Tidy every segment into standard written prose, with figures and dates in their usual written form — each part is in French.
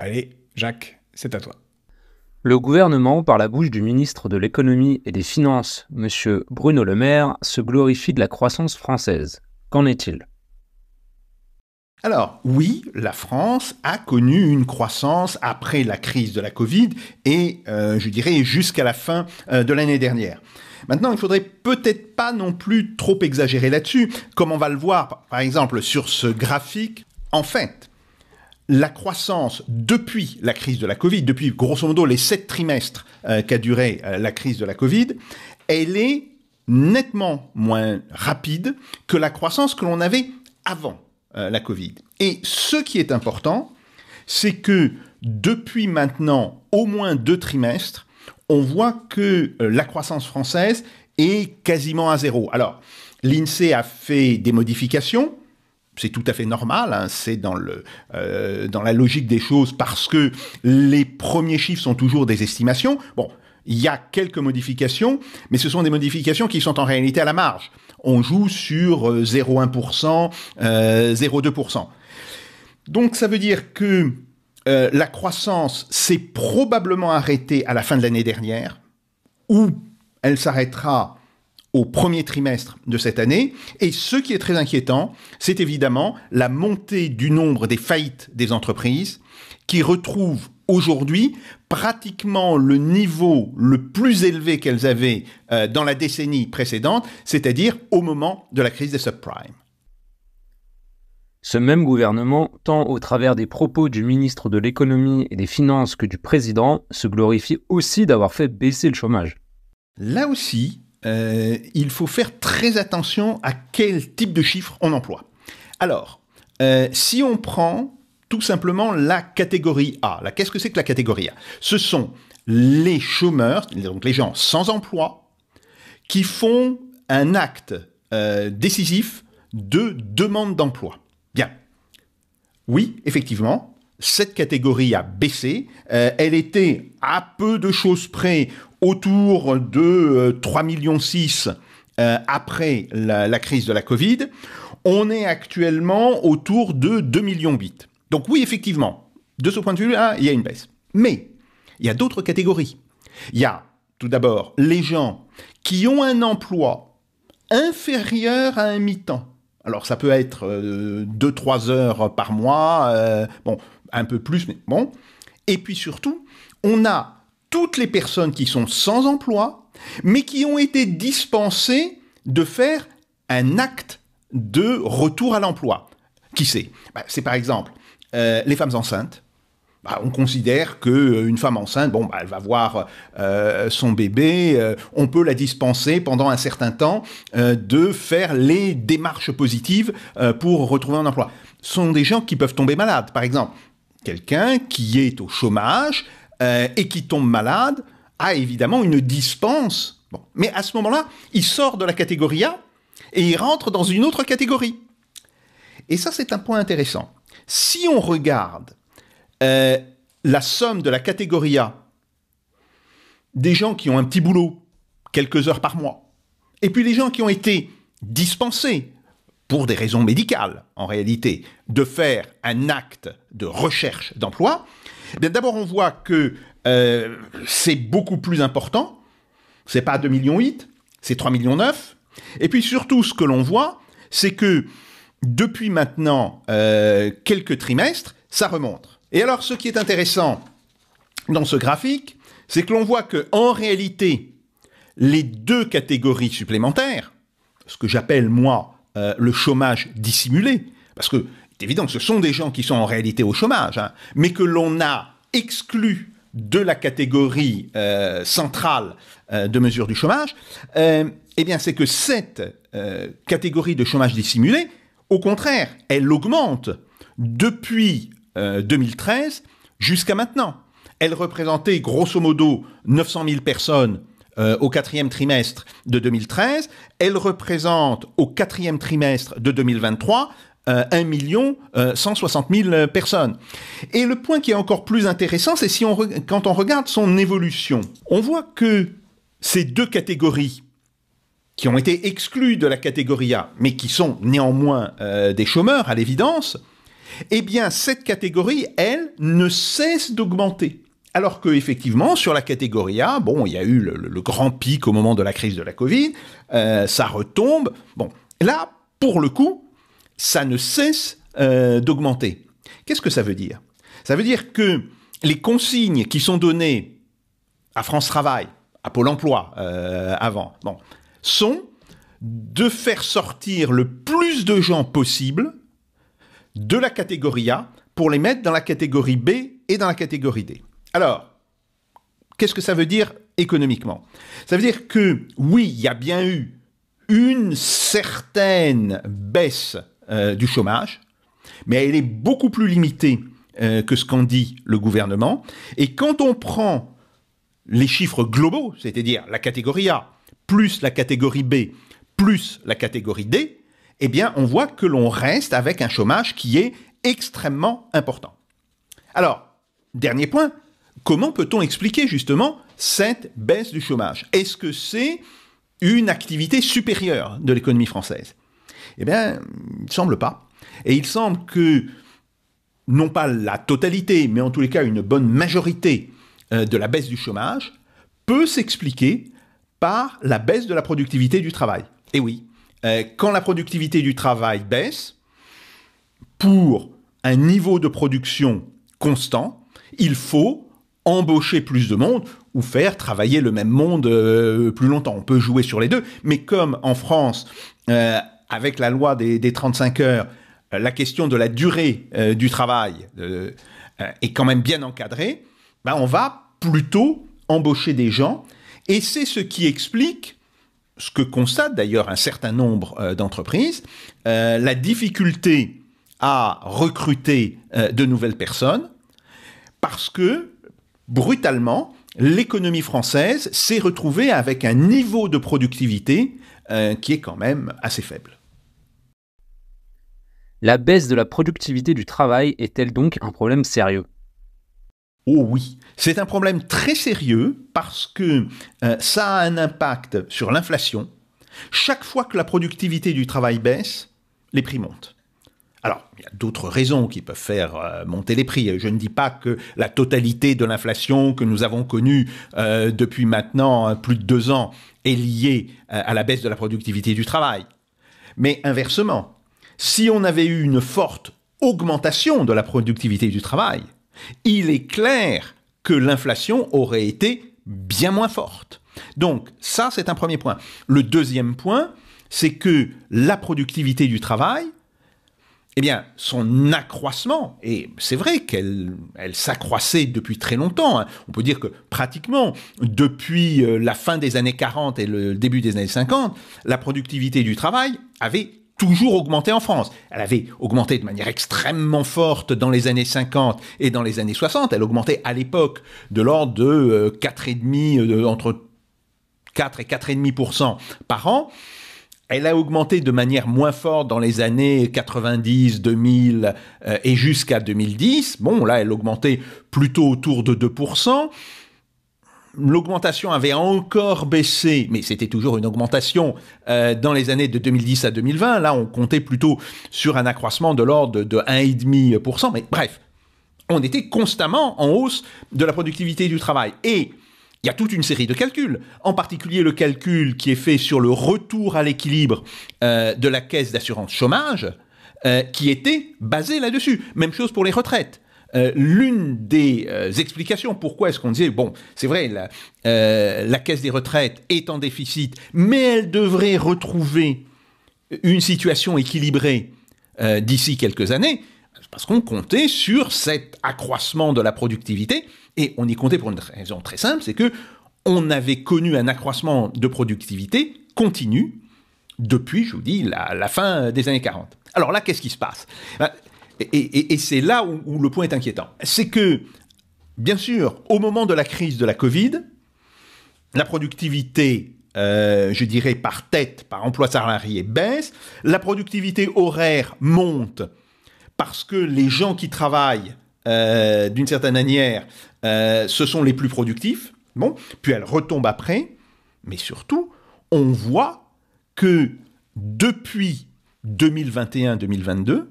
Allez, Jacques, c'est à toi. Le gouvernement, par la bouche du ministre de l'Économie et des Finances, M. Bruno Le Maire, se glorifie de la croissance française. Qu'en est-il ? Alors, oui, la France a connu une croissance après la crise de la Covid et, je dirais, jusqu'à la fin de l'année dernière. Maintenant, il ne faudrait peut-être pas non plus trop exagérer là-dessus, comme on va le voir, par exemple, sur ce graphique. En fait, la croissance depuis la crise de la Covid, depuis grosso modo les 7 trimestres qu'a duré la crise de la Covid, elle est nettement moins rapide que la croissance que l'on avait avant la Covid. Et ce qui est important, c'est que depuis maintenant au moins 2 trimestres, on voit que la croissance française est quasiment à zéro. Alors, l'INSEE a fait des modifications. C'est tout à fait normal, hein, c'est dans la logique des choses parce que les premiers chiffres sont toujours des estimations. Bon, il y a quelques modifications, mais ce sont des modifications qui sont en réalité à la marge. On joue sur 0,1%, 0,2%. Donc ça veut dire que la croissance s'est probablement arrêtée à la fin de l'année dernière, ou elle s'arrêtera au premier trimestre de cette année. Et ce qui est très inquiétant, c'est évidemment la montée du nombre des faillites des entreprises qui retrouvent aujourd'hui pratiquement le niveau le plus élevé qu'elles avaient dans la décennie précédente, c'est-à-dire au moment de la crise des subprimes. Ce même gouvernement, tant au travers des propos du ministre de l'Économie et des Finances que du président, se glorifie aussi d'avoir fait baisser le chômage. Là aussi, il faut faire très attention à quel type de chiffres on emploie. Alors, si on prend tout simplement la catégorie A, qu'est-ce que c'est que la catégorie A ? Ce sont les chômeurs, donc les gens sans emploi, qui font un acte décisif de demande d'emploi. Bien. Oui, effectivement, cette catégorie a baissé. Elle était à peu de choses près autour de 3,6 millions après la crise de la Covid. On est actuellement autour de 2,8 millions. Donc oui, effectivement, de ce point de vue-là, il y a une baisse. Mais il y a d'autres catégories. Il y a tout d'abord les gens qui ont un emploi inférieur à un mi-temps. Alors ça peut être 2-3 heures par mois, bon, un peu plus, mais bon. Et puis surtout, on a toutes les personnes qui sont sans emploi, mais qui ont été dispensées de faire un acte de retour à l'emploi. Qui c'est ? C'est par exemple les femmes enceintes. On considère qu'une femme enceinte, elle va voir son bébé, on peut la dispenser pendant un certain temps de faire les démarches positives pour retrouver un emploi. Ce sont des gens qui peuvent tomber malades. Par exemple, quelqu'un qui est au chômage et qui tombe malade a évidemment une dispense. Bon. Mais à ce moment-là, il sort de la catégorie A et il rentre dans une autre catégorie. Et ça, c'est un point intéressant. Si on regarde la somme de la catégorie A, des gens qui ont un petit boulot, quelques heures par mois, et puis les gens qui ont été dispensés, pour des raisons médicales, en réalité, de faire un acte de recherche d'emploi, eh bien d'abord on voit que c'est beaucoup plus important, c'est pas 2,8 millions, c'est 3,9 millions, et puis surtout ce que l'on voit, c'est que depuis maintenant quelques trimestres, ça remonte. Et alors, ce qui est intéressant dans ce graphique, c'est que l'on voit qu'en réalité, les 2 catégories supplémentaires, ce que j'appelle, moi, le chômage dissimulé, parce que c'est évident que ce sont des gens qui sont en réalité au chômage, hein, mais que l'on a exclu de la catégorie centrale de mesure du chômage, eh bien, c'est que cette catégorie de chômage dissimulé, au contraire, elle augmente depuis 2013 jusqu'à maintenant. Elle représentait grosso modo 900 000 personnes au 4e trimestre de 2013. Elle représente au 4e trimestre de 2023 1 160 000 personnes. Et le point qui est encore plus intéressant, c'est quand on regarde son évolution. On voit que ces 2 catégories qui ont été exclues de la catégorie A, mais qui sont néanmoins des chômeurs à l'évidence, eh bien cette catégorie, elle, ne cesse d'augmenter. Alors qu'effectivement, sur la catégorie A, bon, il y a eu le grand pic au moment de la crise de la Covid, ça retombe. Bon, là, pour le coup, ça ne cesse d'augmenter. Qu'est-ce que ça veut dire? Ça veut dire que les consignes qui sont données à France Travail, à Pôle emploi avant, bon, sont de faire sortir le plus de gens possible de la catégorie A pour les mettre dans la catégorie B et dans la catégorie D. Alors, qu'est-ce que ça veut dire économiquement? Ça veut dire que, oui, il y a bien eu une certaine baisse du chômage, mais elle est beaucoup plus limitée que ce qu'en dit le gouvernement. Et quand on prend les chiffres globaux, c'est-à-dire la catégorie A, plus la catégorie B, plus la catégorie D, eh bien, on voit que l'on reste avec un chômage qui est extrêmement important. Alors, dernier point, comment peut-on expliquer justement cette baisse du chômage? Est-ce que c'est une activité supérieure de l'économie française? Eh bien, il ne semble pas. Et il semble que, non pas la totalité, mais en tous les cas une bonne majorité de la baisse du chômage peut s'expliquer par la baisse de la productivité du travail. Et oui, quand la productivité du travail baisse, pour un niveau de production constant, il faut embaucher plus de monde ou faire travailler le même monde plus longtemps. On peut jouer sur les deux, mais comme en France, avec la loi des 35 heures, la question de la durée du travail est quand même bien encadrée, ben on va plutôt embaucher des gens, et c'est ce qui explique ce que constate d'ailleurs un certain nombre d'entreprises, la difficulté à recruter de nouvelles personnes, parce que, brutalement, l'économie française s'est retrouvée avec un niveau de productivité qui est quand même assez faible. La baisse de la productivité du travail est-elle donc un problème sérieux? Oh oui, c'est un problème très sérieux parce que ça a un impact sur l'inflation. Chaque fois que la productivité du travail baisse, les prix montent. Alors, il y a d'autres raisons qui peuvent faire monter les prix. Je ne dis pas que la totalité de l'inflation que nous avons connue depuis maintenant plus de 2 ans est liée à la baisse de la productivité du travail. Mais inversement, si on avait eu une forte augmentation de la productivité du travail, il est clair que l'inflation aurait été bien moins forte. Donc ça, c'est un premier point. Le deuxième point, c'est que la productivité du travail, eh bien, son accroissement, et c'est vrai qu'elle s'accroissait depuis très longtemps, hein. On peut dire que pratiquement depuis la fin des années 40 et le début des années 50, la productivité du travail avait toujours augmenté en France. Elle avait augmenté de manière extrêmement forte dans les années 50 et dans les années 60. Elle augmentait à l'époque de l'ordre de 4,5, entre 4 et 4,5% par an. Elle a augmenté de manière moins forte dans les années 90, 2000 et jusqu'à 2010. Bon, là, elle augmentait plutôt autour de 2%. L'augmentation avait encore baissé, mais c'était toujours une augmentation dans les années de 2010 à 2020. Là, on comptait plutôt sur un accroissement de l'ordre de 1,5%. Mais bref, on était constamment en hausse de la productivité du travail. Et il y a toute une série de calculs, en particulier le calcul qui est fait sur le retour à l'équilibre de la caisse d'assurance chômage, qui était basé là-dessus. Même chose pour les retraites. L'une des explications pourquoi est-ce qu'on disait, bon, c'est vrai, la caisse des retraites est en déficit, mais elle devrait retrouver une situation équilibrée d'ici quelques années, parce qu'on comptait sur cet accroissement de la productivité, et on y comptait pour une raison très simple, c'est que on avait connu un accroissement de productivité continu depuis, je vous dis, la fin des années 40. Alors là, qu'est-ce qui se passe ? Et c'est là où le point est inquiétant. C'est que, bien sûr, au moment de la crise de la Covid, la productivité, je dirais, par tête, par emploi salarié baisse, la productivité horaire monte parce que les gens qui travaillent, d'une certaine manière, ce sont les plus productifs. Bon, puis elle retombe après, mais surtout, on voit que depuis 2021-2022,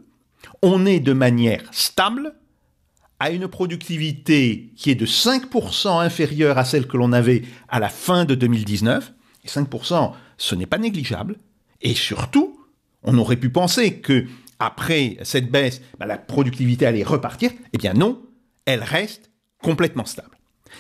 on est de manière stable à une productivité qui est de 5% inférieure à celle que l'on avait à la fin de 2019. Et 5%, ce n'est pas négligeable. Et surtout, on aurait pu penser que après cette baisse, la productivité allait repartir. Eh bien non, elle reste complètement stable.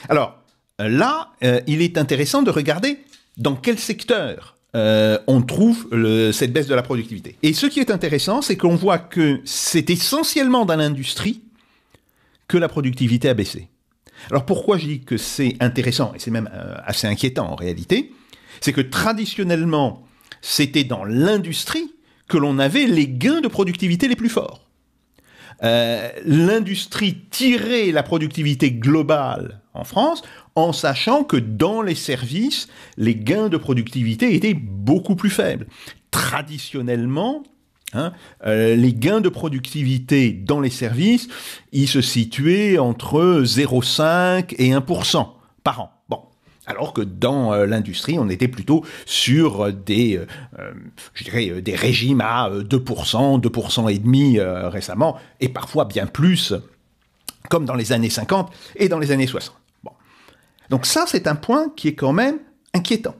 Alors là, il est intéressant de regarder dans quel secteur on trouve cette baisse de la productivité. Et ce qui est intéressant, c'est qu'on voit que c'est essentiellement dans l'industrie que la productivité a baissé. Alors pourquoi je dis que c'est intéressant, et c'est même assez inquiétant en réalité, c'est que traditionnellement, c'était dans l'industrie que l'on avait les gains de productivité les plus forts. L'industrie tirait la productivité globale en France en sachant que dans les services, les gains de productivité étaient beaucoup plus faibles. Traditionnellement, les gains de productivité dans les services, ils se situaient entre 0,5 et 1% par an. Bon. Alors que dans l'industrie, on était plutôt sur des régimes à 2%, 2,5% récemment, et parfois bien plus, comme dans les années 50 et dans les années 60. Bon. Donc ça, c'est un point qui est quand même inquiétant.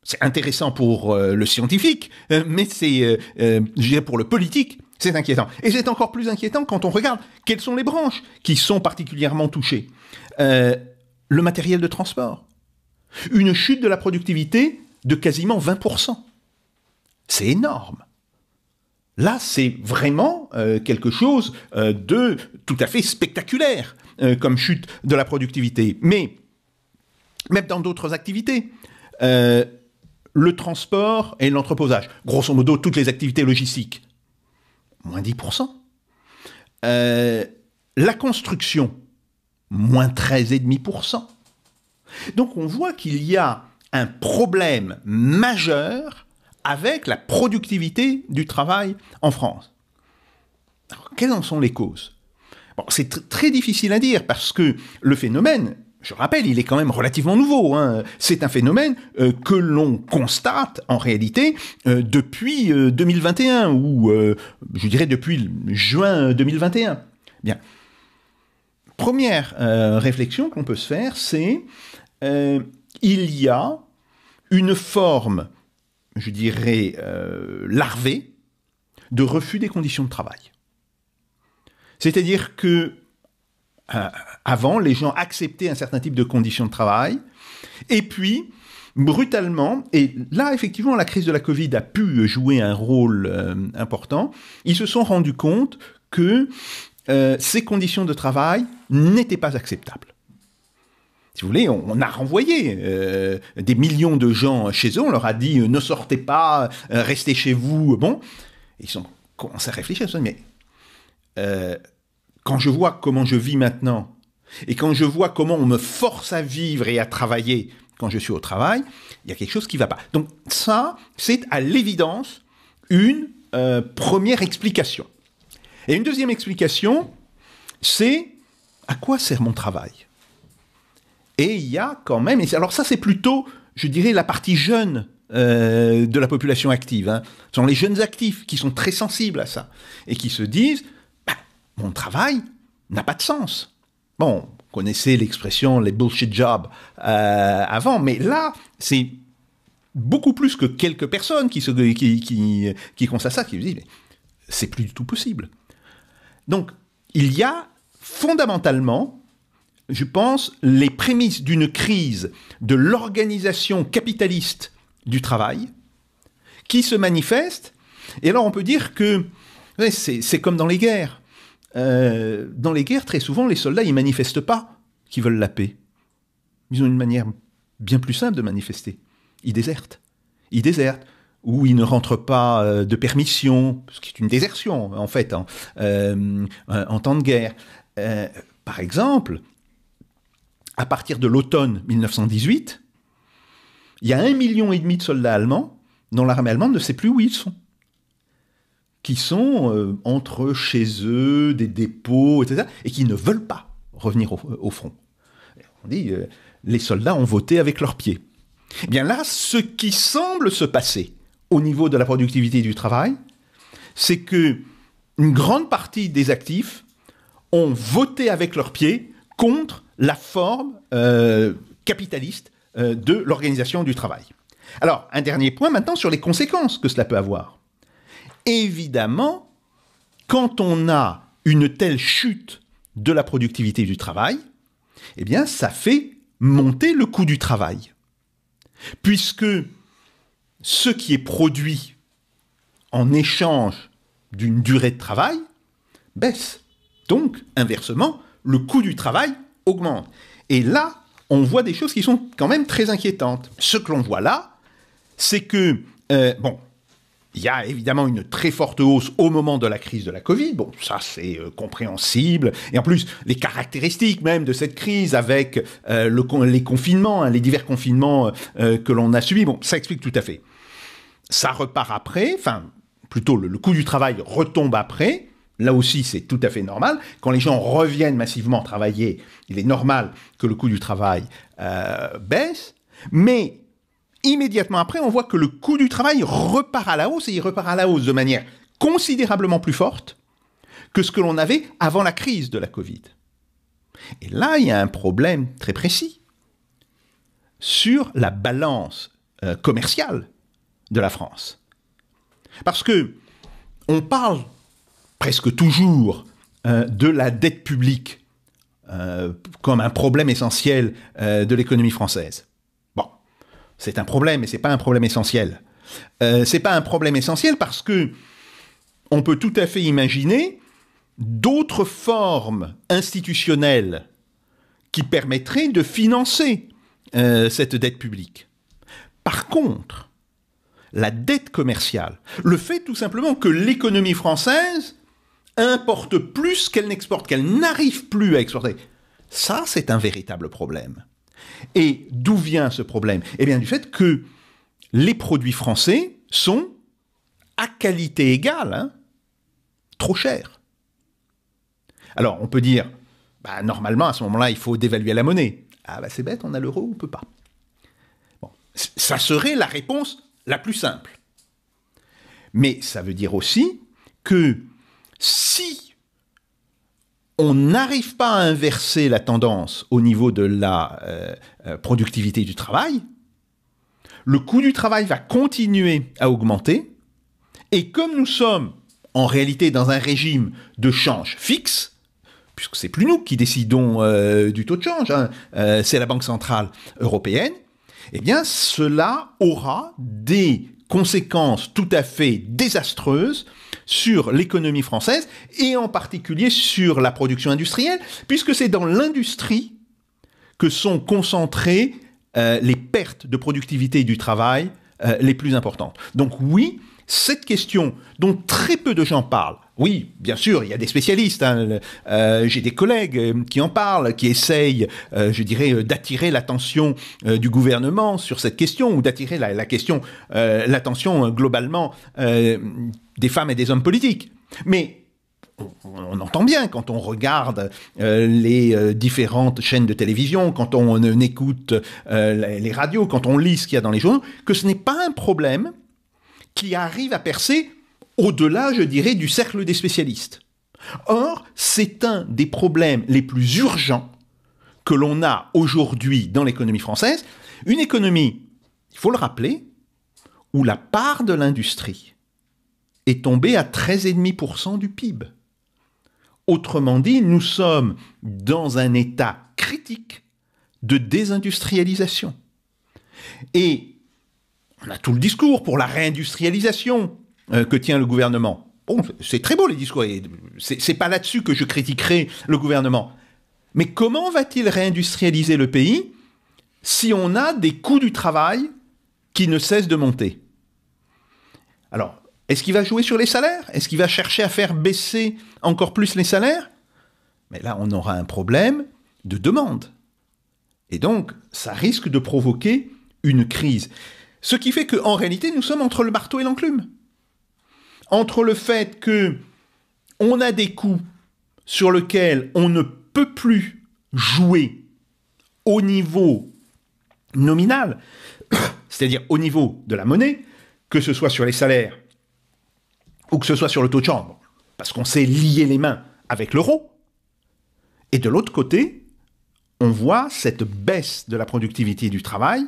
C'est intéressant pour le scientifique, mais c'est, je dirais pour le politique, c'est inquiétant. Et c'est encore plus inquiétant quand on regarde quelles sont les branches qui sont particulièrement touchées. Le matériel de transport. Une chute de la productivité de quasiment 20%. C'est énorme. Là, c'est vraiment quelque chose de tout à fait spectaculaire comme chute de la productivité. Mais même dans d'autres activités, le transport et l'entreposage, grosso modo toutes les activités logistiques, moins 10%. La construction, moins 13,5%. Donc on voit qu'il y a un problème majeur avec la productivité du travail en France. Alors, quelles en sont les causes ? Bon, c'est très difficile à dire parce que le phénomène, je rappelle, il est quand même relativement nouveau. C'est un phénomène que l'on constate en réalité depuis 2021 ou je dirais depuis juin 2021. Bien. Première réflexion qu'on peut se faire, c'est il y a une forme, je dirais, larvée de refus des conditions de travail. C'est-à-dire que avant, les gens acceptaient un certain type de conditions de travail, et puis, brutalement, et là, effectivement, la crise de la Covid a pu jouer un rôle important, ils se sont rendus compte que ces conditions de travail n'étaient pas acceptables. Si vous voulez, on a renvoyé des millions de gens chez eux, on leur a dit ne sortez pas, restez chez vous. Bon, ils ont commencé à réfléchir, mais quand je vois comment je vis maintenant, et quand je vois comment on me force à vivre et à travailler quand je suis au travail, il y a quelque chose qui ne va pas. Donc ça, c'est à l'évidence une première explication. Et une deuxième explication, c'est à quoi sert mon travail ? Et il y a quand même, et alors ça c'est plutôt, je dirais, la partie jeune de la population active. Ce sont les jeunes actifs qui sont très sensibles à ça et qui se disent mon travail n'a pas de sens. Bon, vous connaissez l'expression les bullshit jobs avant, mais là c'est beaucoup plus que quelques personnes qui constatent ça, qui se disent mais c'est plus du tout possible. Donc il y a fondamentalement, je pense, les prémices d'une crise de l'organisation capitaliste du travail qui se manifeste. Et alors on peut dire que c'est comme dans les guerres. Dans les guerres, très souvent, les soldats, ils ne manifestent pas qu'ils veulent la paix. Ils ont une manière bien plus simple de manifester. Ils désertent. Ils désertent. Ou ils ne rentrent pas de permission, ce qui est une désertion, en fait, en temps de guerre. Par exemple, à partir de l'automne 1918, il y a 1,5 million de soldats allemands dont l'armée allemande ne sait plus où ils sont. Qui sont entre chez eux, des dépôts, etc., et qui ne veulent pas revenir au front. On dit, les soldats ont voté avec leurs pieds. Eh bien là, ce qui semble se passer au niveau de la productivité du travail, c'est que une grande partie des actifs ont voté avec leurs pieds contre la forme capitaliste de l'organisation du travail. Alors, un dernier point maintenant sur les conséquences que cela peut avoir. Évidemment, quand on a une telle chute de la productivité du travail, eh bien, ça fait monter le coût du travail. Puisque ce qui est produit en échange d'une durée de travail baisse. Donc, inversement, le coût du travail augmente. Et là, on voit des choses qui sont quand même très inquiétantes. Ce que l'on voit là, c'est que, il y a évidemment une très forte hausse au moment de la crise de la Covid. Bon, ça c'est compréhensible. Et en plus, les caractéristiques même de cette crise avec les confinements, les divers confinements que l'on a subis, bon, ça explique tout à fait. Ça repart après, enfin, plutôt le coût du travail retombe après. Là aussi, c'est tout à fait normal. Quand les gens reviennent massivement travailler, il est normal que le coût du travail baisse. Mais immédiatement après, on voit que le coût du travail repart à la hausse, et il repart à la hausse de manière considérablement plus forte que ce que l'on avait avant la crise de la Covid. Et là, il y a un problème très précis sur la balance commerciale de la France. Parce que on parle presque toujours de la dette publique comme un problème essentiel de l'économie française. C'est un problème, mais ce n'est pas un problème essentiel. Ce n'est pas un problème essentiel parce que on peut tout à fait imaginer d'autres formes institutionnelles qui permettraient de financer cette dette publique. Par contre, la dette commerciale, le fait tout simplement que l'économie française importe plus qu'elle n'exporte, qu'elle n'arrive plus à exporter, ça c'est un véritable problème. Et d'où vient ce problème? Eh bien, du fait que les produits français sont, à qualité égale, trop chers. Alors, on peut dire, normalement, à ce moment-là, il faut dévaluer la monnaie. C'est bête, on a l'euro, on ne peut pas. Bon, ça serait la réponse la plus simple. Mais ça veut dire aussi que si on n'arrive pas à inverser la tendance au niveau de la productivité du travail, le coût du travail va continuer à augmenter, et comme nous sommes en réalité dans un régime de change fixe, puisque c'est plus nous qui décidons du taux de change, c'est la Banque Centrale Européenne, eh bien cela aura des conséquences tout à fait désastreuses sur l'économie française et en particulier sur la production industrielle, puisque c'est dans l'industrie que sont concentrées les pertes de productivité du travail les plus importantes. Donc oui, cette question dont très peu de gens parlent, oui, bien sûr, il y a des spécialistes, j'ai des collègues qui en parlent, qui essayent, d'attirer l'attention du gouvernement sur cette question, ou d'attirer l'attention globalement des femmes et des hommes politiques. Mais on entend bien quand on regarde les différentes chaînes de télévision, quand on écoute les radios, quand on lit ce qu'il y a dans les journaux, que ce n'est pas un problème qui arrive à percer au-delà, je dirais, du cercle des spécialistes. Or, c'est un des problèmes les plus urgents que l'on a aujourd'hui dans l'économie française. Une économie, il faut le rappeler, où la part de l'industrie est tombée à 13,5% du PIB. Autrement dit, nous sommes dans un état critique de désindustrialisation. Et on a tout le discours pour la réindustrialisation que tient le gouvernement. Bon, c'est très beau les discours, c'est pas là-dessus que je critiquerai le gouvernement. Mais comment va-t-il réindustrialiser le pays si on a des coûts du travail qui ne cessent de monter? Alors, est-ce qu'il va jouer sur les salaires? Est-ce qu'il va chercher à faire baisser encore plus les salaires? Mais là, on aura un problème de demande. Et donc, ça risque de provoquer une crise. Ce qui fait qu'en réalité, nous sommes entre le marteau et l'enclume. Entre le fait qu'on a des coûts sur lesquels on ne peut plus jouer au niveau nominal, c'est-à-dire au niveau de la monnaie, que ce soit sur les salaires ou que ce soit sur le taux de change. parce qu'on s'est lié les mains avec l'euro. Et de l'autre côté, on voit cette baisse de la productivité du travail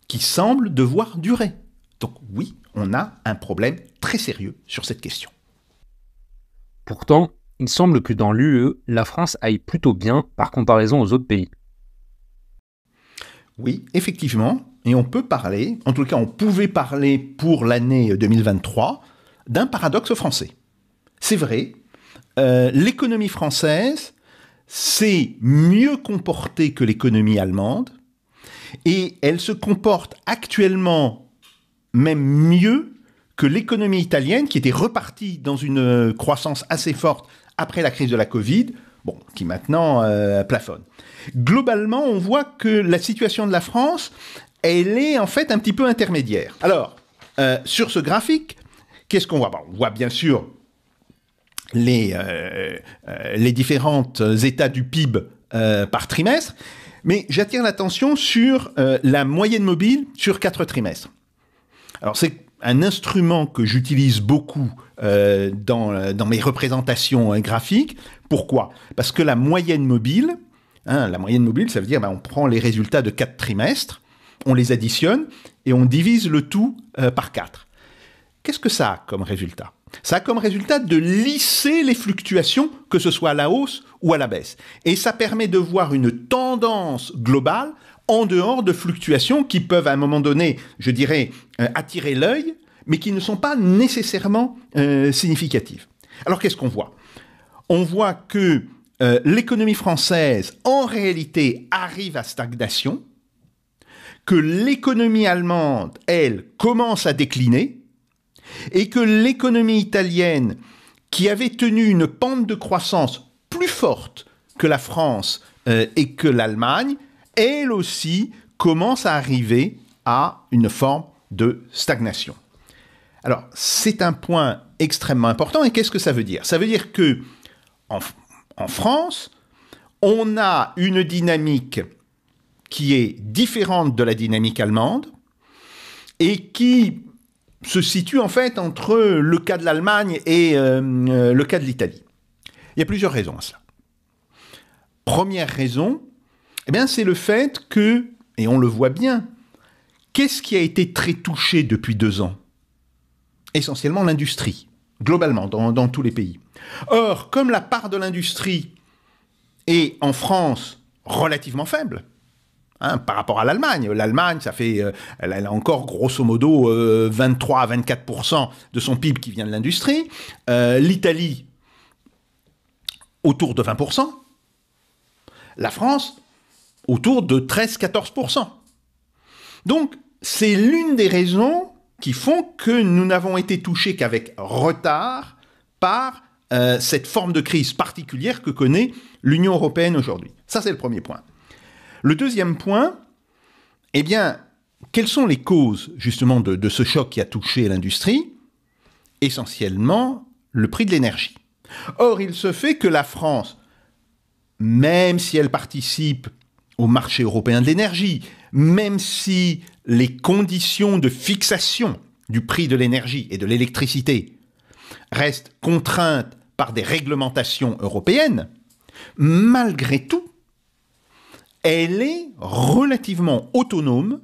qui semble devoir durer. Donc oui, on a un problème très sérieux sur cette question. Pourtant, il semble que dans l'UE, la France aille plutôt bien par comparaison aux autres pays. Oui, effectivement, et on peut parler, en tout cas on pouvait parler pour l'année 2023, d'un paradoxe français. C'est vrai, l'économie française s'est mieux comportée que l'économie allemande, et elle se comporte actuellement même mieux que l'économie italienne, qui était repartie dans une croissance assez forte après la crise de la Covid, qui maintenant plafonne. Globalement, on voit que la situation de la France, elle est en fait un petit peu intermédiaire. Alors, sur ce graphique, qu'est-ce qu'on voit? On voit bien sûr les différents états du PIB par trimestre, mais j'attire l'attention sur la moyenne mobile sur 4 trimestres. Alors, c'est un instrument que j'utilise beaucoup dans mes représentations graphiques. Pourquoi? Parce que la moyenne mobile, ça veut dire on prend les résultats de 4 trimestres, on les additionne et on divise le tout par 4. Qu'est-ce que ça a comme résultat? Ça a comme résultat de lisser les fluctuations, que ce soit à la hausse ou à la baisse. Et ça permet de voir une tendance globale en dehors de fluctuations qui peuvent à un moment donné, je dirais, attirer l'œil, mais qui ne sont pas nécessairement significatives. Alors qu'est-ce qu'on voit? On voit que l'économie française, en réalité, arrive à stagnation, que l'économie allemande, elle, commence à décliner, et que l'économie italienne, qui avait tenu une pente de croissance plus forte que la France et que l'Allemagne, elle aussi commence à arriver à une forme de stagnation. Alors, c'est un point extrêmement important, et qu'est-ce que ça veut dire? Ça veut dire que en France, on a une dynamique qui est différente de la dynamique allemande et qui se situe en fait entre le cas de l'Allemagne et le cas de l'Italie. Il y a plusieurs raisons à cela. Première raison, c'est le fait que, et on le voit bien, qu'est-ce qui a été très touché depuis 2 ans? Essentiellement l'industrie, globalement, dans tous les pays. Or, comme la part de l'industrie est en France relativement faible, par rapport à l'Allemagne. L'Allemagne, elle a encore grosso modo 23 à 24% de son PIB qui vient de l'industrie. L'Italie, autour de 20%. La France, autour de 13-14%. Donc, c'est l'une des raisons qui font que nous n'avons été touchés qu'avec retard par cette forme de crise particulière que connaît l'Union européenne aujourd'hui. Ça, c'est le premier point. Le deuxième point, quelles sont les causes justement de ce choc qui a touché l'industrie? Essentiellement, le prix de l'énergie. Or, il se fait que la France, même si elle participe au marché européen de l'énergie, même si les conditions de fixation du prix de l'énergie et de l'électricité restent contraintes par des réglementations européennes, malgré tout, elle est relativement autonome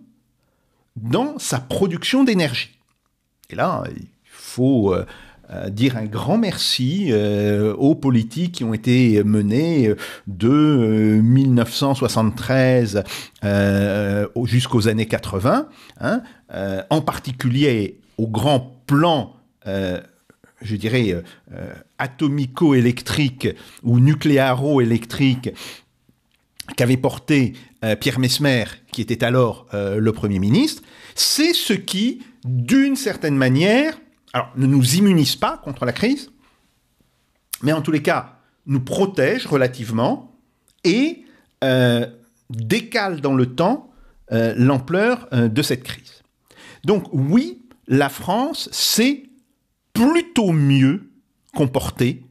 dans sa production d'énergie. Et là, il faut dire un grand merci aux politiques qui ont été menées de 1973 jusqu'aux années 80, en particulier au grand plan, atomico-électrique ou nucléaro-électrique qu'avait porté Pierre Messmer, qui était alors le Premier ministre. C'est ce qui, d'une certaine manière, ne nous immunise pas contre la crise, mais en tous les cas, nous protège relativement et décale dans le temps l'ampleur de cette crise. Donc oui, la France s'est plutôt mieux comportée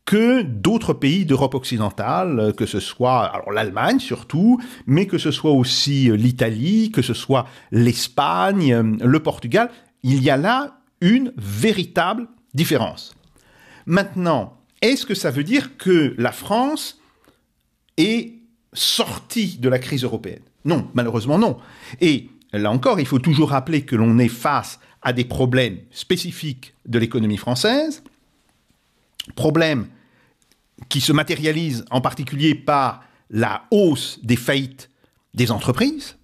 que d'autres pays d'Europe occidentale, que ce soit l'Allemagne surtout, mais que ce soit aussi l'Italie, que ce soit l'Espagne, le Portugal. Il y a là une véritable différence. Maintenant, est-ce que ça veut dire que la France est sortie de la crise européenne? Non, malheureusement non. Et là encore, il faut toujours rappeler que l'on est face à des problèmes spécifiques de l'économie française, problèmes qui se matérialisent en particulier par la hausse des faillites des entreprises.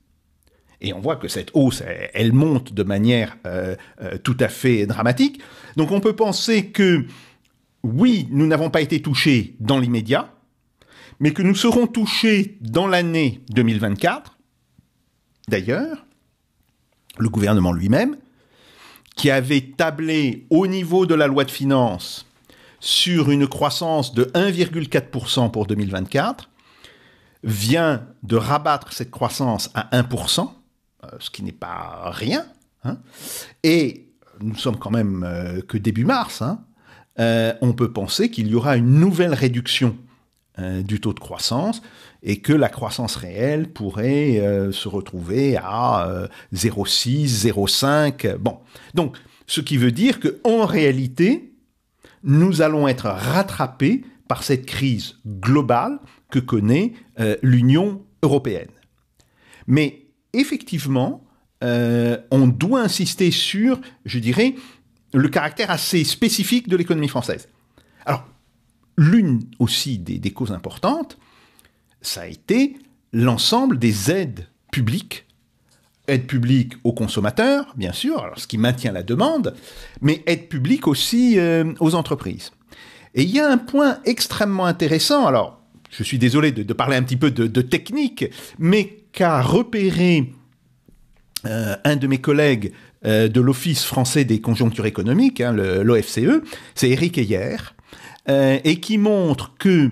Et on voit que cette hausse, elle monte de manière tout à fait dramatique. Donc on peut penser que, oui, nous n'avons pas été touchés dans l'immédiat, mais que nous serons touchés dans l'année 2024. D'ailleurs, le gouvernement lui-même, qui avait tablé au niveau de la loi de finances sur une croissance de 1,4% pour 2024, vient de rabattre cette croissance à 1%, ce qui n'est pas rien, hein. Et nous sommes quand même que début mars, hein. On peut penser qu'il y aura une nouvelle réduction du taux de croissance et que la croissance réelle pourrait se retrouver à 0,6, 0,5. Bon, donc ce qui veut dire qu'en réalité, nous allons être rattrapés par cette crise globale que connaît l'Union européenne. Mais effectivement, on doit insister sur, je dirais, le caractère assez spécifique de l'économie française. Alors, l'une aussi des causes importantes, ça a été l'ensemble des aides publiques aux consommateurs, bien sûr, alors ce qui maintient la demande, mais aides publiques aussi aux entreprises. Et il y a un point extrêmement intéressant, alors je suis désolé de parler un petit peu de technique, mais qu'a repéré un de mes collègues de l'Office français des conjonctures économiques, hein, l'OFCE, c'est Éric Heyer, et qui montre que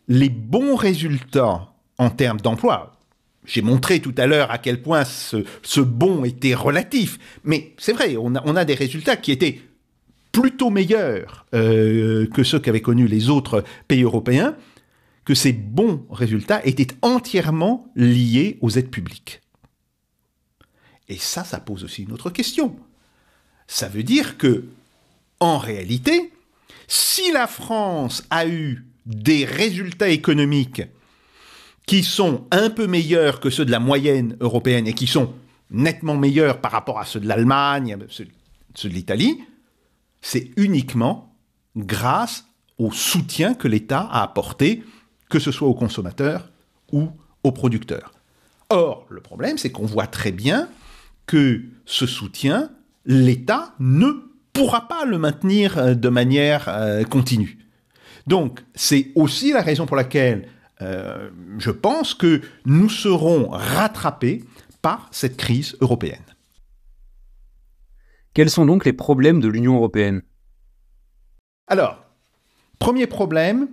les bons résultats en termes d'emploi, j'ai montré tout à l'heure à quel point ce bon était relatif, mais c'est vrai, on a des résultats qui étaient plutôt meilleurs que ceux qu'avaient connus les autres pays européens, que ces bons résultats étaient entièrement liés aux aides publiques. Et ça pose aussi une autre question. Ça veut dire que, en réalité, si la France a eu des résultats économiques qui sont un peu meilleurs que ceux de la moyenne européenne et qui sont nettement meilleurs par rapport à ceux de l'Allemagne, ceux de l'Italie, c'est uniquement grâce au soutien que l'État a apporté, que ce soit aux consommateurs ou aux producteurs. Or, le problème, c'est qu'on voit très bien que ce soutien, l'État ne pourra pas le maintenir de manière continue. Donc, c'est aussi la raison pour laquelle je pense que nous serons rattrapés par cette crise européenne. Quels sont donc les problèmes de l'Union européenne ? Alors, premier problème,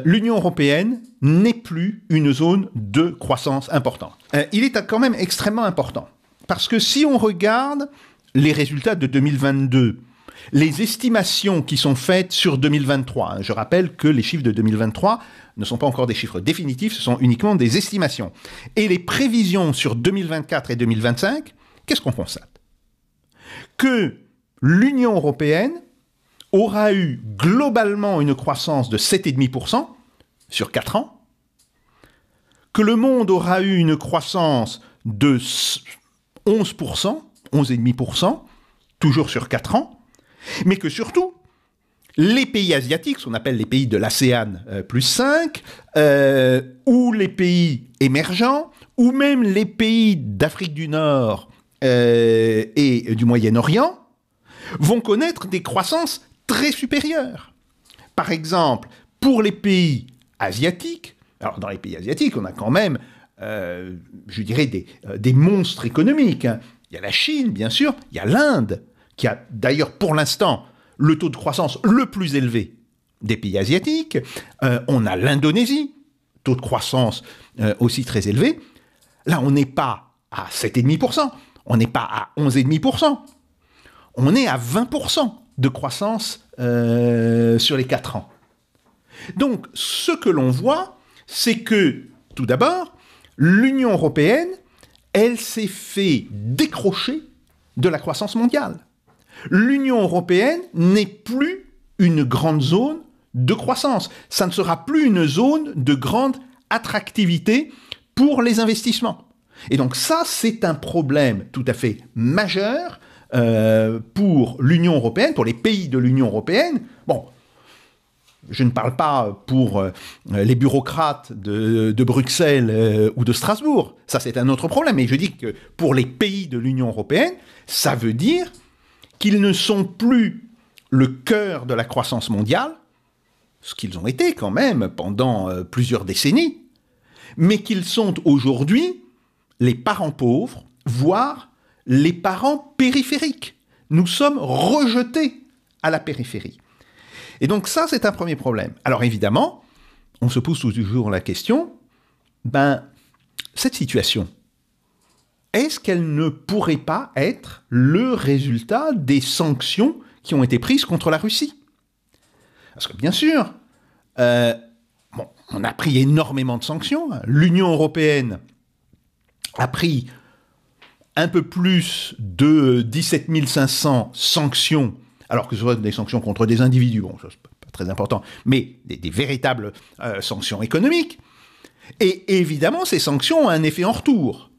l'Union européenne n'est plus une zone de croissance importante. Il est quand même extrêmement important, parce que si on regarde les résultats de 2022, les estimations qui sont faites sur 2023, hein, je rappelle que les chiffres de 2023 ne sont pas encore des chiffres définitifs, ce sont uniquement des estimations. Et les prévisions sur 2024 et 2025, qu'est-ce qu'on constate ? Que l'Union européenne aura eu globalement une croissance de 7,5% sur 4 ans, que le monde aura eu une croissance de 11%, 11,5%, toujours sur 4 ans, mais que surtout, les pays asiatiques, ce qu'on appelle les pays de l'ASEAN plus 5, ou les pays émergents, ou même les pays d'Afrique du Nord et du Moyen-Orient, vont connaître des croissances très supérieures. Par exemple, pour les pays asiatiques, alors dans les pays asiatiques, on a quand même, je dirais, des monstres économiques, hein. Il y a la Chine, bien sûr, il y a l'Inde, qui a d'ailleurs pour l'instant le taux de croissance le plus élevé des pays asiatiques. On a l'Indonésie, taux de croissance aussi très élevé. Là, on n'est pas à 7,5%, on n'est pas à 11,5%. On est à 20% de croissance sur les 4 ans. Donc, ce que l'on voit, c'est que, tout d'abord, l'Union européenne, elle s'est fait décrocher de la croissance mondiale. L'Union européenne n'est plus une grande zone de croissance. Ça ne sera plus une zone de grande attractivité pour les investissements. Et donc ça, c'est un problème tout à fait majeur pour l'Union européenne, pour les pays de l'Union européenne. Bon, je ne parle pas pour les bureaucrates de Bruxelles ou de Strasbourg. Ça, c'est un autre problème. Mais je dis que pour les pays de l'Union européenne, ça veut dire qu'ils ne sont plus le cœur de la croissance mondiale, ce qu'ils ont été quand même pendant plusieurs décennies, mais qu'ils sont aujourd'hui les parents pauvres, voire les parents périphériques. Nous sommes rejetés à la périphérie. Et donc ça, c'est un premier problème. Alors évidemment, on se pose toujours la question, cette situation, est-ce qu'elle ne pourrait pas être le résultat des sanctions qui ont été prises contre la Russie? Parce que bien sûr, on a pris énormément de sanctions. L'Union européenne a pris un peu plus de 17 500 sanctions, alors que ce soit des sanctions contre des individus, bon, ça c'est pas très important, mais des véritables sanctions économiques. Et évidemment, ces sanctions ont un effet en retour.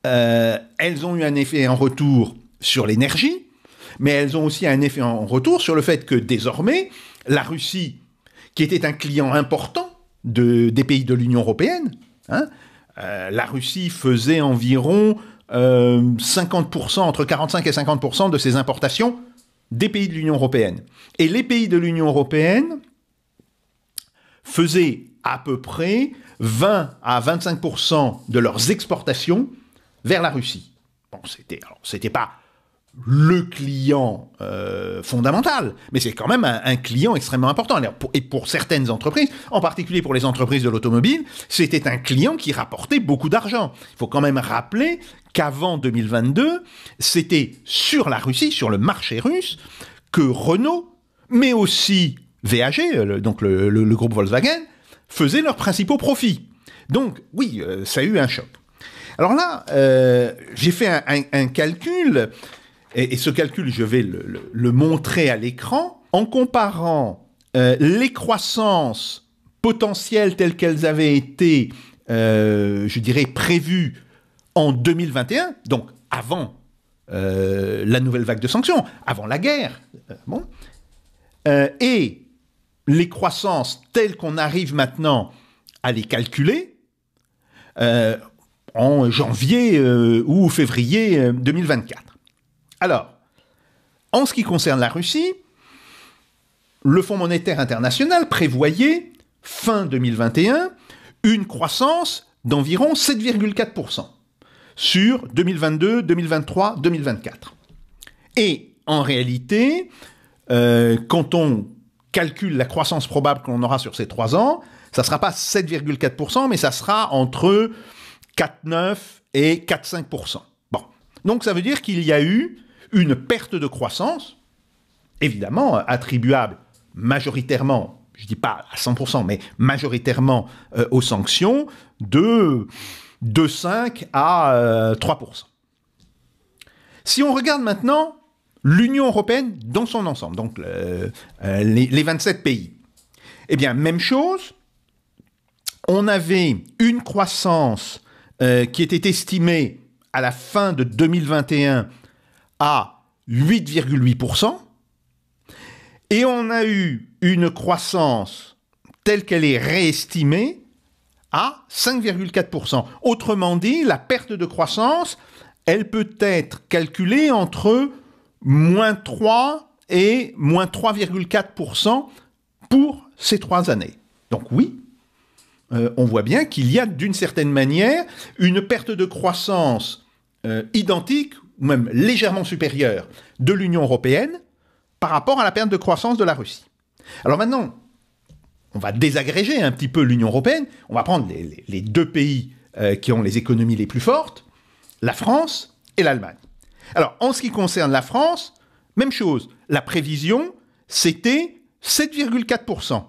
Elles ont eu un effet en retour sur l'énergie, mais elles ont aussi un effet en retour sur le fait que désormais, la Russie, qui était un client important des pays de l'Union européenne, la Russie faisait environ 50%, entre 45 et 50% de ses importations des pays de l'Union européenne. Et les pays de l'Union européenne faisaient à peu près 20 à 25% de leurs exportations vers la Russie. Bon, c'était pas le client fondamental, mais c'est quand même un client extrêmement important. Et pour certaines entreprises, en particulier pour les entreprises de l'automobile, c'était un client qui rapportait beaucoup d'argent. Il faut quand même rappeler qu'avant 2022, c'était sur la Russie, sur le marché russe, que Renault, mais aussi VAG, donc le groupe Volkswagen, faisaient leurs principaux profits. Donc oui, ça a eu un choc. Alors là, j'ai fait un calcul, et ce calcul, je vais le montrer à l'écran, en comparant les croissances potentielles telles qu'elles avaient été, je dirais, prévues en 2021, donc avant la nouvelle vague de sanctions, avant la guerre, et les croissances telles qu'on arrive maintenant à les calculer en janvier ou février 2024. Alors, en ce qui concerne la Russie, le Fonds monétaire international prévoyait, fin 2021, une croissance d'environ 7,4% sur 2022, 2023, 2024. Et en réalité, quand on calcule la croissance probable qu'on aura sur ces 3 ans, ça ne sera pas 7,4%, mais ça sera entre 4,9 et 4,5%. Bon. Donc ça veut dire qu'il y a eu une perte de croissance, évidemment attribuable majoritairement, je ne dis pas à 100%, mais majoritairement aux sanctions, de 5 à 3%. Si on regarde maintenant l'Union européenne dans son ensemble, donc les 27 pays, eh bien, même chose, on avait une croissance qui était estimée à la fin de 2021 à 8,8%, et on a eu une croissance telle qu'elle est réestimée à 5,4%. Autrement dit, la perte de croissance, elle peut être calculée entre moins 3 et moins 3,4% pour ces 3 années. Donc oui, on voit bien qu'il y a d'une certaine manière une perte de croissance identique, ou même légèrement supérieure, de l'Union européenne par rapport à la perte de croissance de la Russie. Alors maintenant, on va désagréger un petit peu l'Union européenne, on va prendre les 2 pays qui ont les économies les plus fortes, la France et l'Allemagne. Alors, en ce qui concerne la France, même chose, la prévision, c'était 7,4%,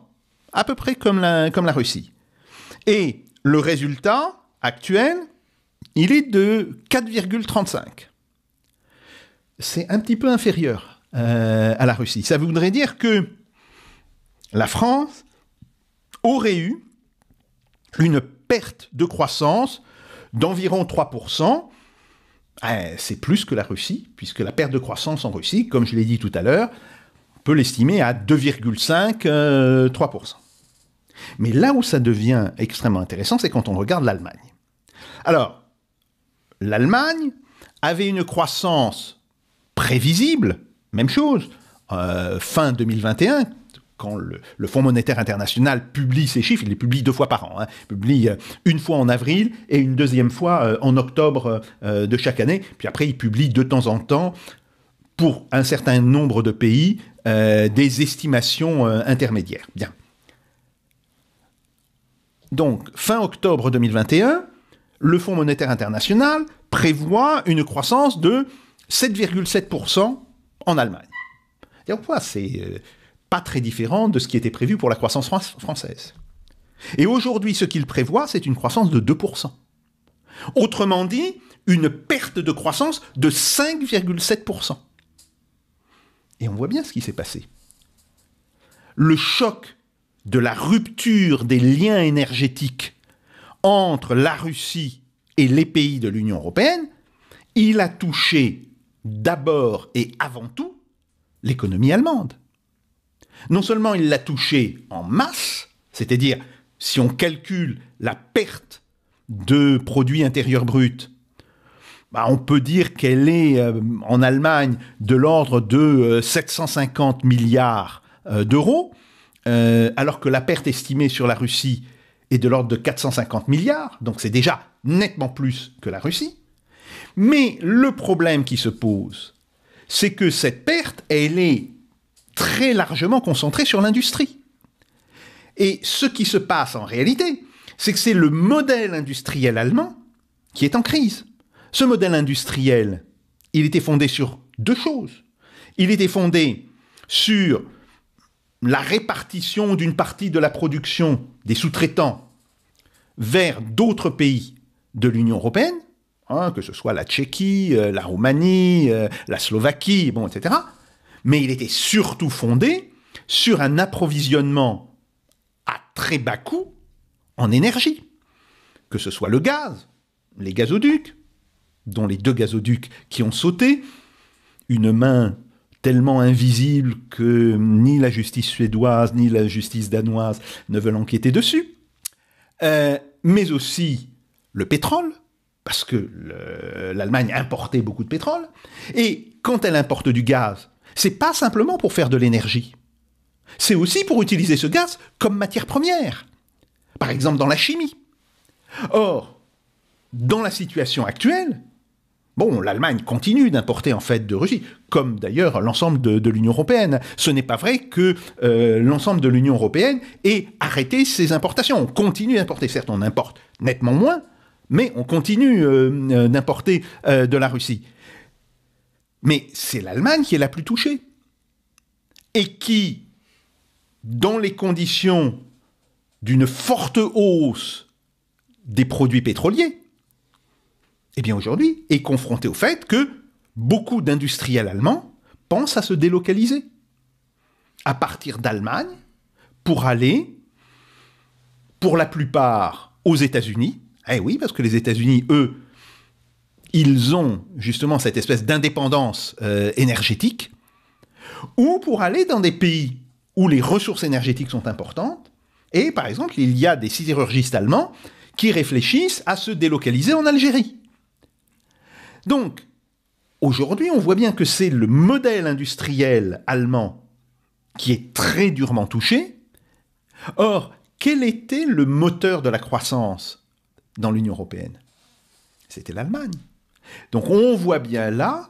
à peu près comme la Russie. Et le résultat actuel, il est de 4,35. C'est un petit peu inférieur à la Russie. Ça voudrait dire que la France aurait eu une perte de croissance d'environ 3%. C'est plus que la Russie, puisque la perte de croissance en Russie, comme je l'ai dit tout à l'heure, on peut l'estimer à 2,5-3%. Mais là où ça devient extrêmement intéressant, c'est quand on regarde l'Allemagne. Alors, l'Allemagne avait une croissance prévisible, même chose, fin 2021, quand le Fonds monétaire international publie ses chiffres, il les publie 2 fois par an. Il publie une fois en avril et une deuxième fois en octobre de chaque année. Puis après, il publie de temps en temps, pour un certain nombre de pays, des estimations intermédiaires. Bien. Donc, fin octobre 2021, le Fonds monétaire international prévoit une croissance de 7,7% en Allemagne. C'est pas très différent de ce qui était prévu pour la croissance française. Et aujourd'hui, ce qu'il prévoit, c'est une croissance de 2%. Autrement dit, une perte de croissance de 5,7%. Et on voit bien ce qui s'est passé. Le choc de la rupture des liens énergétiques entre la Russie et les pays de l'Union européenne, il a touché d'abord et avant tout l'économie allemande. Non seulement il l'a touché en masse, c'est-à-dire si on calcule la perte de produit intérieur brut, on peut dire qu'elle est en Allemagne de l'ordre de 750 milliards d'euros, alors que la perte estimée sur la Russie est de l'ordre de 450 milliards, donc c'est déjà nettement plus que la Russie. Mais le problème qui se pose, c'est que cette perte, elle est très largement concentrée sur l'industrie. Et ce qui se passe en réalité, c'est que c'est le modèle industriel allemand qui est en crise. Ce modèle industriel, il était fondé sur 2 choses. Il était fondé sur la répartition d'une partie de la production des sous-traitants vers d'autres pays de l'Union européenne, que ce soit la Tchéquie, la Roumanie, la Slovaquie, etc. Mais il était surtout fondé sur un approvisionnement à très bas coût en énergie, que ce soit le gaz, les gazoducs, dont les 2 gazoducs qui ont sauté, une main tellement invisible que ni la justice suédoise ni la justice danoise ne veulent enquêter dessus, mais aussi le pétrole, parce que l'Allemagne importait beaucoup de pétrole, et quand elle importe du gaz, c'est pas simplement pour faire de l'énergie, c'est aussi pour utiliser ce gaz comme matière première, par exemple dans la chimie. Or, dans la situation actuelle, l'Allemagne continue d'importer en fait de Russie, comme d'ailleurs l'ensemble de l'Union européenne. Ce n'est pas vrai que l'ensemble de l'Union européenne ait arrêté ses importations. On continue d'importer. Certes, on importe nettement moins, mais on continue d'importer de la Russie. Mais c'est l'Allemagne qui est la plus touchée. Et qui, dans les conditions d'une forte hausse des produits pétroliers, aujourd'hui, est confronté au fait que beaucoup d'industriels allemands pensent à se délocaliser à partir d'Allemagne pour aller, pour la plupart, aux États-Unis. Oui, parce que les États-Unis, eux, ils ont justement cette espèce d'indépendance énergétique, ou pour aller dans des pays où les ressources énergétiques sont importantes. Et par exemple, il y a des sidérurgistes allemands qui réfléchissent à se délocaliser en Algérie. Donc, aujourd'hui, on voit bien que c'est le modèle industriel allemand qui est très durement touché. Or, quel était le moteur de la croissance dans l'Union européenne? C'était l'Allemagne. Donc, on voit bien là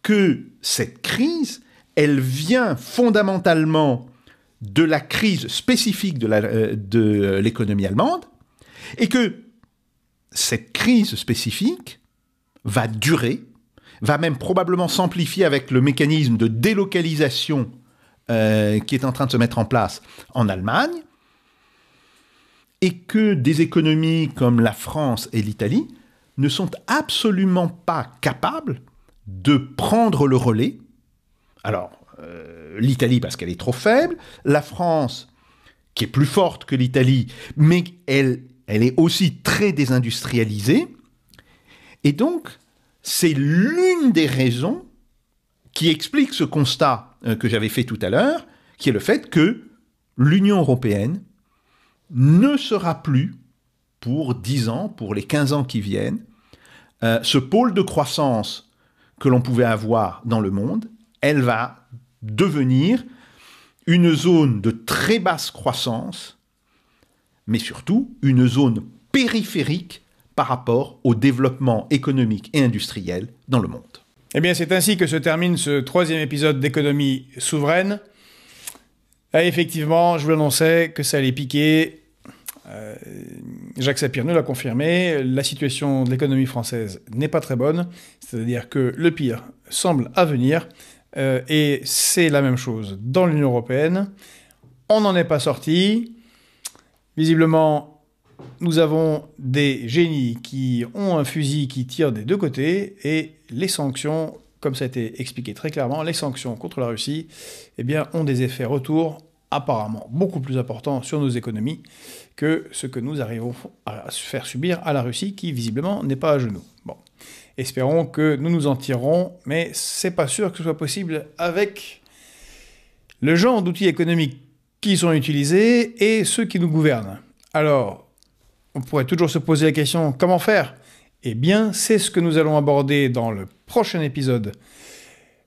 que cette crise, elle vient fondamentalement de la crise spécifique de l'économie allemande, et que cette crise spécifique va durer, va même probablement s'amplifier avec le mécanisme de délocalisation qui est en train de se mettre en place en Allemagne, et que des économies comme la France et l'Italie ne sont absolument pas capables de prendre le relais. Alors, l'Italie parce qu'elle est trop faible, la France qui est plus forte que l'Italie, mais elle est aussi très désindustrialisée. Et donc, c'est l'une des raisons qui explique ce constat que j'avais fait tout à l'heure, qui est le fait que l'Union européenne ne sera plus, pour 10 ans, pour les 15 ans qui viennent, ce pôle de croissance que l'on pouvait avoir dans le monde. Elle va devenir une zone de très basse croissance, mais surtout une zone périphérique par rapport au développement économique et industriel dans le monde. Eh bien, c'est ainsi que se termine ce 3e épisode d'économie souveraine. Et effectivement, je vous l'annonçais que ça allait piquer. Jacques Sapir nous l'a confirmé. La situation de l'économie française n'est pas très bonne. C'est-à-dire que le pire semble à venir. Et c'est la même chose dans l'Union européenne. On n'en est pas sorti. Visiblement, nous avons des génies qui ont un fusil qui tire des deux côtés, et les sanctions, comme ça a été expliqué très clairement, les sanctions contre la Russie, eh bien, ont des effets retour apparemment beaucoup plus importants sur nos économies que ce que nous arrivons à faire subir à la Russie, qui visiblement n'est pas à genoux. Bon. Espérons que nous nous en tirerons, mais c'est pas sûr que ce soit possible avec le genre d'outils économiques qui sont utilisés et ceux qui nous gouvernent. Alors, on pourrait toujours se poser la question, comment faire? Eh bien, c'est ce que nous allons aborder dans le prochain épisode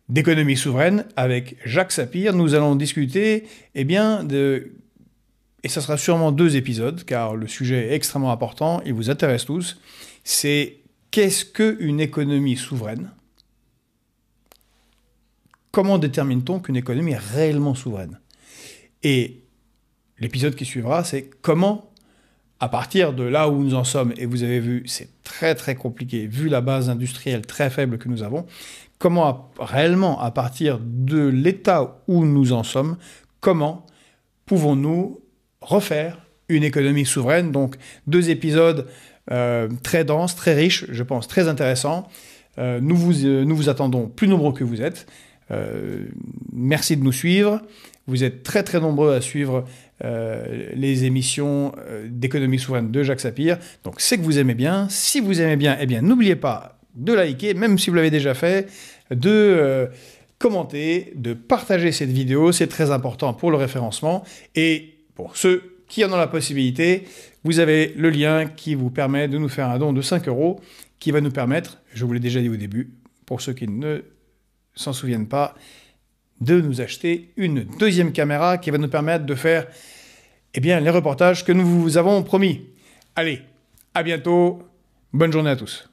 d'économie souveraine avec Jacques Sapir. Nous allons discuter, eh bien, et ça sera sûrement 2 épisodes, car le sujet est extrêmement important, il vous intéresse tous, c'est qu'est-ce qu'une économie souveraine? Comment détermine-t-on qu'une économie est réellement souveraine? Et l'épisode qui suivra, c'est comment, à partir de là où nous en sommes, et vous avez vu, c'est très très compliqué, vu la base industrielle très faible que nous avons, comment réellement, à partir de l'état où nous en sommes, comment pouvons-nous refaire une économie souveraine? Donc 2 épisodes très denses, très riches, je pense très intéressants. Nous vous attendons plus nombreux que vous êtes. Merci de nous suivre. Vous êtes très très nombreux à suivre les émissions d'économie souveraine de Jacques Sapir. Donc c'est que vous aimez bien. Si vous aimez bien, eh bien n'oubliez pas de liker, même si vous l'avez déjà fait, de commenter, de partager cette vidéo. C'est très important pour le référencement. Et pour ceux qui en ont la possibilité, vous avez le lien qui vous permet de nous faire un don de 5 € qui va nous permettre, je vous l'ai déjà dit au début, pour ceux qui ne s'en souviennent pas, de nous acheter une 2e caméra qui va nous permettre de faire eh bien, les reportages que nous vous avons promis. Allez, à bientôt, bonne journée à tous.